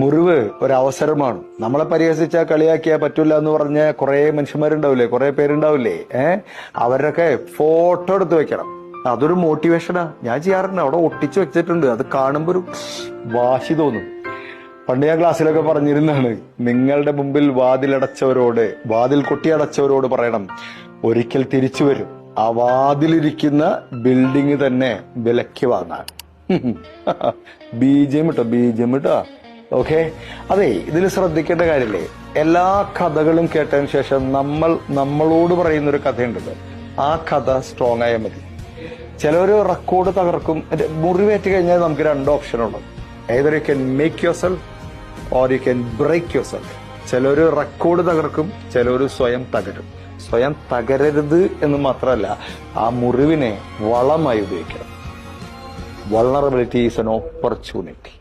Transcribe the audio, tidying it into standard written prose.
മുറിവ് ഒരവസരമാണ്. നമ്മളെ പരിഹസിച്ചാൽ കളിയാക്കിയാൽ പറ്റൂല എന്ന് പറഞ്ഞ കുറെ മനുഷ്യന്മാരുണ്ടാവില്ലേ, കുറെ പേരുണ്ടാവില്ലേ? അവരുടെയൊക്കെ ഫോട്ടോ എടുത്ത് വെക്കണം. അതൊരു മോട്ടിവേഷനാ. ഞാൻ ചെയ്യാറുണ്ട്, അവിടെ ഒട്ടിച്ചു വെച്ചിട്ടുണ്ട്. അത് കാണുമ്പോൾ ഒരു വാശി തോന്നും. പണ്ട് ഞാൻ ക്ലാസ്സിലൊക്കെ പറഞ്ഞിരുന്നാണ്, നിങ്ങളുടെ മുമ്പിൽ വാതിൽ കൊട്ടിയടച്ചവരോട് പറയണം, ഒരിക്കൽ തിരിച്ചു വരും, ആ വാതിലിരിക്കുന്ന ബിൽഡിംഗ് തന്നെ വിലയ്ക്ക് വാങ്ങാൻ. ബീജം ഇട്ടോ. ഓക്കെ. അതെ, ഇതിൽ ശ്രദ്ധിക്കേണ്ട കാര്യമില്ലേ, എല്ലാ കഥകളും കേട്ടതിന് ശേഷം നമ്മളോട് പറയുന്ന ഒരു കഥയുണ്ടല്ലോ, ആ കഥ സ്ട്രോങ് ആയാൽ മതി. ചിലര് റെക്കോർഡ് തകർക്കും. മുറിവേറ്റ് കഴിഞ്ഞാൽ നമുക്ക് രണ്ട് ഓപ്ഷനുള്ളൂ. either you can make yourself or you can break yourself. ചിലര് റെക്കോർഡ് തകർക്കും, ചിലര് സ്വയം തകരും. സ്വയം തകരരുത് എന്ന് മാത്രമല്ല, ആ മുറിവിനെ വളമായി ഉപയോഗിക്കണം. Vulnerability is an opportunity.